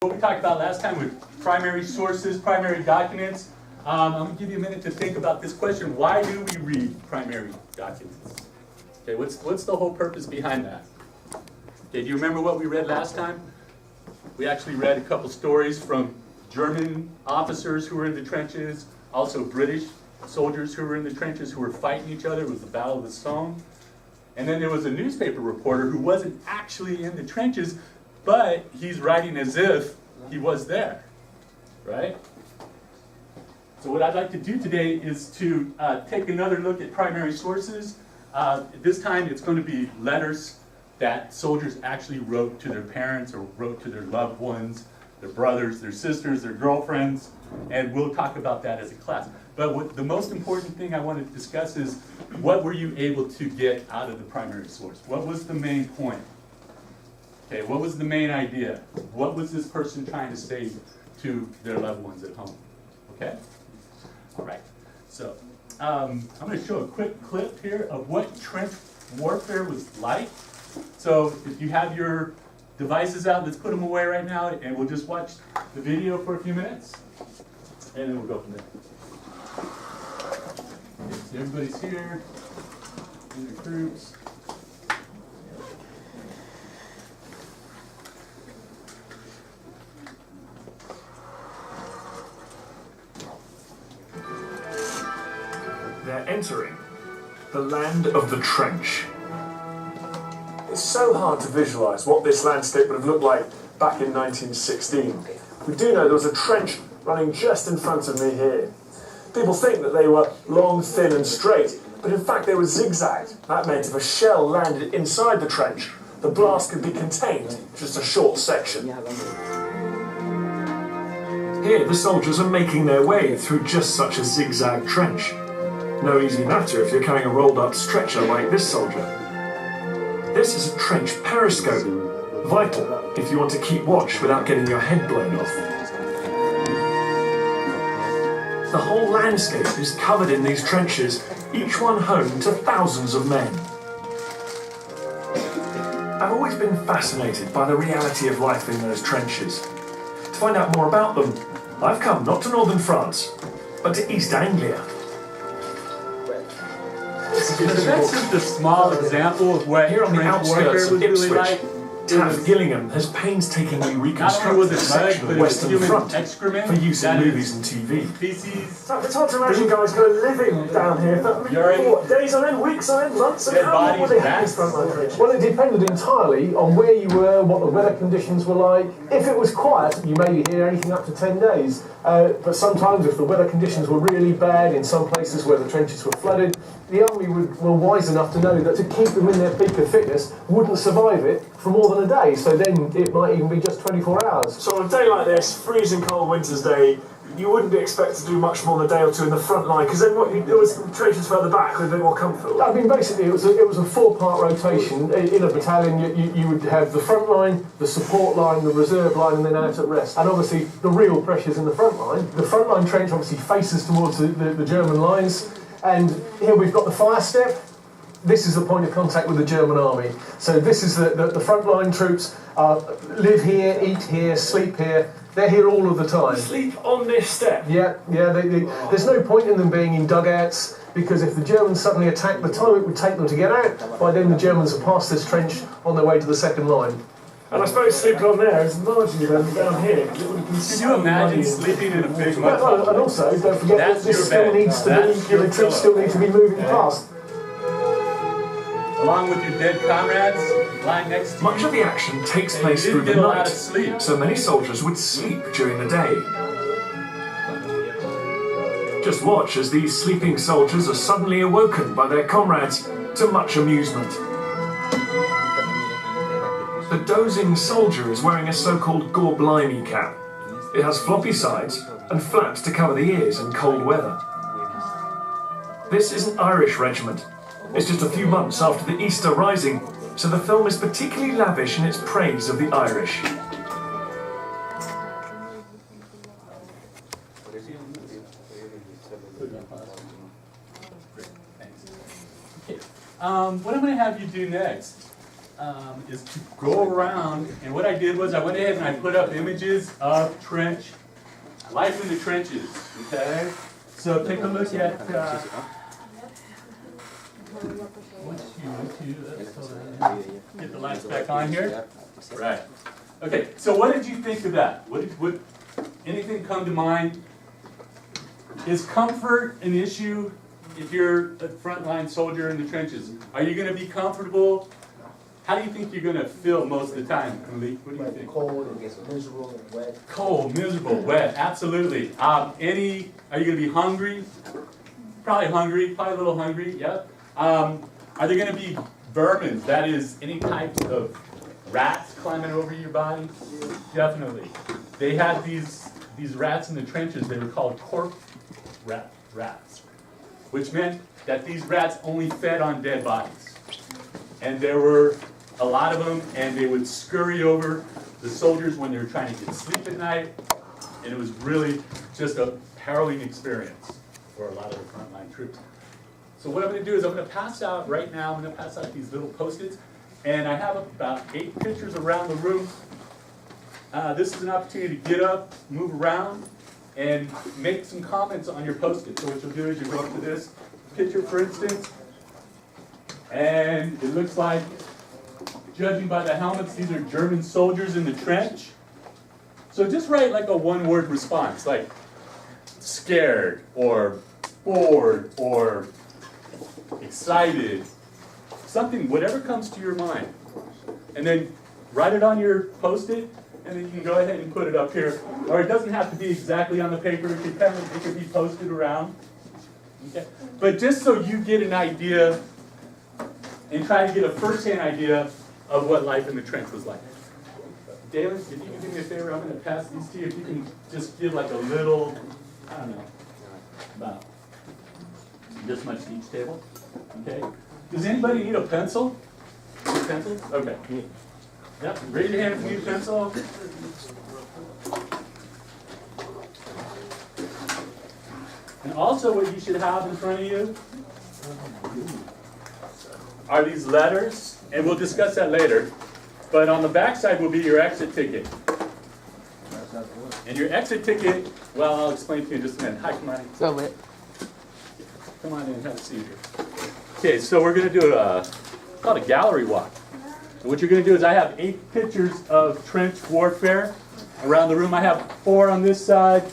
What we talked about last time with primary sources, primary documents. I'm going to give you a minute to think about this question. Why do we read primary documents? Okay, what's the whole purpose behind that? Okay, do you remember what we read last time? We actually read a couple stories from German officers who were in the trenches, also British soldiers who were in the trenches who were fighting each other. It was the Battle of the Somme. And then there was a newspaper reporter who wasn't actually in the trenches, but he's writing as if he was there, right? So what I'd like to do today is to take another look at primary sources. This time it's going to be letters that soldiers actually wrote to their parents or wrote to their loved ones, their brothers, their sisters, their girlfriends, and we'll talk about that as a class. But the most important thing I want to discuss is what were you able to get out of the primary source? What was the main point? Okay, what was the main idea? What was this person trying to say to their loved ones at home? Okay? All right. So I'm going to show a quick clip here of what trench warfare was like. So if you have your devices out, let's put them away right now, and we'll just watch the video for a few minutes, and then we'll go from there. Okay, so everybody's here in their groups. They're entering the land of the trench. It's so hard to visualise what this landscape would have looked like back in 1916. We do know there was a trench running just in front of me here. People think that they were long, thin and straight, but in fact they were zigzagged. That meant if a shell landed inside the trench, the blast could be contained in just a short section. Here the soldiers are making their way through just such a zigzag trench. No easy matter if you're carrying a rolled up stretcher like this soldier. This is a trench periscope, vital if you want to keep watch without getting your head blown off. The whole landscape is covered in these trenches, each one home to thousands of men. I've always been fascinated by the reality of life in those trenches. To find out more about them, I've come not to northern France, but to East Anglia. That's just a small example of what Here on the trench warfare outskirts was of really Ipswich, like. Taff Gillingham has painstakingly reconstructed a section of Western Front for use in movies and TV. Feces, It's hard to imagine guys kind of living down here for days on end, weeks on end, months on end. How long were they having this frontline trench? Well, it depended entirely on where you were, what the weather conditions were like. If it was quiet, you may be here anything up to 10 days. But sometimes if the weather conditions were really bad in some places where the trenches were flooded, the army were wise enough to know that to keep them in their peak of fitness wouldn't survive it for more than a day. So then it might even be just 24 hours. So on a day like this, freezing cold winter's day, you wouldn't be expected to do much more than a day or two in the front line, because then there was trenches further back with a bit more comfort. I mean, basically, it was a four-part rotation. In a battalion, you would have the front line, the support line, the reserve line, and then out at rest. And obviously, the real pressure's in the front line. The front line trench obviously faces towards the German lines, and here we've got the fire step. This is the point of contact with the German army. So this is the front line troops live here, eat here, sleep here. They're here all of the time. Sleep on this step? Yeah. There's no point in them being in dugouts, because if the Germans suddenly attack, the time it would take them to get out, by then the Germans have passed this trench on their way to the second line. And I suppose sleeping on there is marginally better than down here. Can you imagine sleeping in a big mud Well, hole? and also, don't forget that this still needs to be, the troops still need to be moving past. Along with your dead comrades lying next to you. Much of the action takes place through the night, so many soldiers would sleep during the day. Just watch as these sleeping soldiers are suddenly awoken by their comrades to much amusement. The dozing soldier is wearing a so-called gorblimey cap. It has floppy sides and flaps to cover the ears in cold weather. This is an Irish regiment. It's just a few months after the Easter Rising, so the film is particularly lavish in its praise of the Irish. What I'm going to have you do next is to go around, and what I did was I went ahead and I put up images of life in the trenches, okay? So take a look at, get the lights back on here. Right. Okay, so what did you think of that? What anything come to mind? Is comfort an issue if you're a frontline soldier in the trenches? Are you going to be comfortable? How do you think you're going to feel most of the time, Malik? What do you think? Cold, it gets miserable and wet. Cold, miserable, wet, absolutely. Are you going to be hungry? Probably a little hungry, yep. Are there going to be vermin, that is, any type of rats climbing over your body? Definitely. They had these rats in the trenches, they were called corpse rats, which meant that these rats only fed on dead bodies. And there were a lot of them, and they would scurry over the soldiers when they were trying to get sleep at night, and it was really just a harrowing experience for a lot of the frontline troops. So what I'm going to do is I'm going to pass out right now, I'm going to pass out these little Post-its, and I have about 8 pictures around the room. This is an opportunity to get up, move around, and make some comments on your Post-it. So what you'll do is you go up to this picture, for instance, and it looks like, judging by the helmets, these are German soldiers in the trench. So just write like a one-word response, like scared, or bored, or excited, something, whatever comes to your mind. And then write it on your Post-it, and then you can go ahead and put it up here. Or it doesn't have to be exactly on the paper, it could be posted around. Okay? But just so you get an idea, and try to get a first-hand idea of what life in the trench was like. Dalen, if you can do me a favor, I'm going to pass these to you. If you can just give like a little, I don't know, about this much to each table. Okay? Does anybody need a pencil? Need a pencil? Okay. Yep. Raise your hand if you need a pencil. And also what you should have in front of you are these letters, and we'll discuss that later. But on the back side will be your exit ticket. And your exit ticket, well, I'll explain to you in just a minute. Hi, Kamani. So Come on in, have a seat here. Okay, so we're going to do called a gallery walk. And what you're going to do is I have 8 pictures of trench warfare around the room. I have 4 on this side.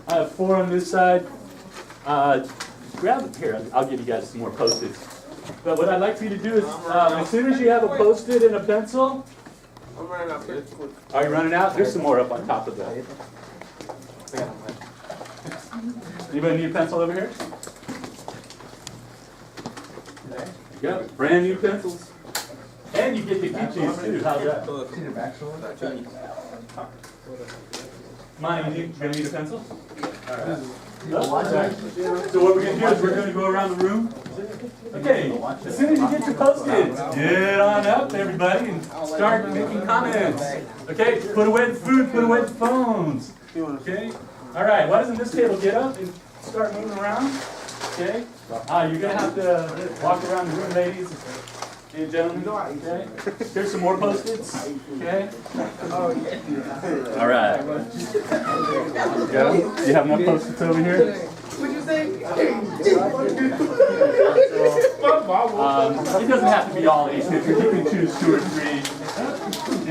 I have 4 on this side. Grab it here. I'll give you guys some more Post-its. But what I'd like for you to do is, as soon as you have a Post-it and a pencil, I'm running out here. are you running out? There's some more up on top of that. Anybody need a pencil over here? There you go. Brand new pencils. And you get to keep these too. How's that? Monty, you gonna need a pencil? Alright. So what we're going to do is we're going to go around the room. Okay, as soon as you get your Post-its, get on up, everybody, and start making comments. Okay, put away the food, put away the phones. Okay, all right, why doesn't this table get up and start moving around? Okay, you're going to have to walk around the room, ladies and gentlemen. Okay, here's some more Post-its. Okay, all right. Go. You have enough Post-its over here? What'd you say? It doesn't have to be all 8 pictures. You can choose 2 or 3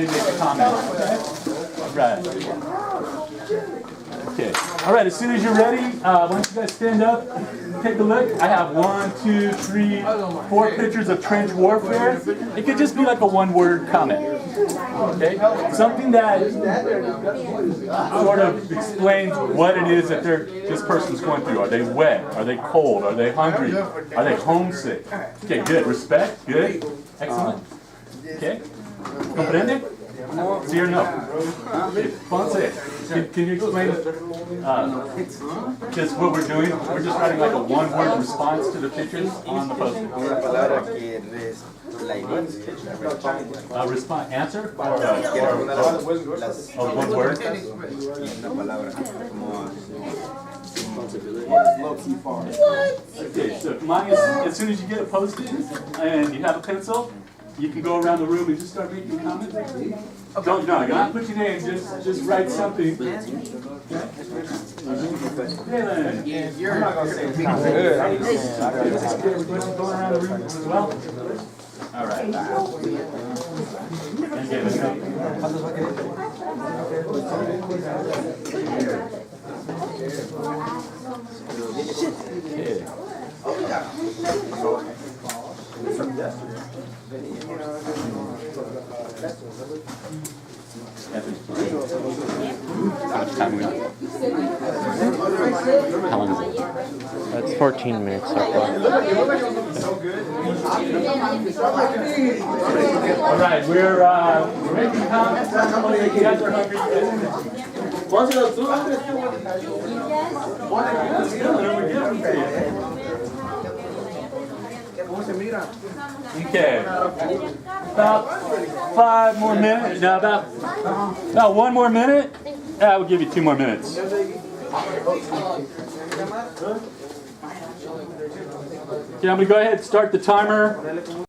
and make a comment. Okay. All right. As soon as you're ready, why don't you guys stand up? Take a look. I have 1, 2, 3, 4 pictures of trench warfare. It could just be like a one-word comment. Okay? Something that sort of explains what it is that this person's going through. Are they wet? Are they cold? Are they hungry? Are they homesick? Okay, good. Respect. Good. Excellent. Okay. Comprende? Sí or no? Entonces, can you explain just what we're doing? We're just writing like a one-word response to the pictures on the Post-it. Response, answer? Or one word? Okay, so come on, as soon as you get a Post-it and you have a pencil, You can go around the room and just start making comments. Don't, no, you don't have to put your name, just write something. Hey, You're not gonna say it's going around the room as well? All right. How much time we got? How long is it? That's 14 minutes so far. All right, we're making comments. You guys are hungry. Okay. About 5 more minutes. No, about 1 more minute. Yeah, we'll give you 2 more minutes. Okay, I'm going to go ahead and start the timer.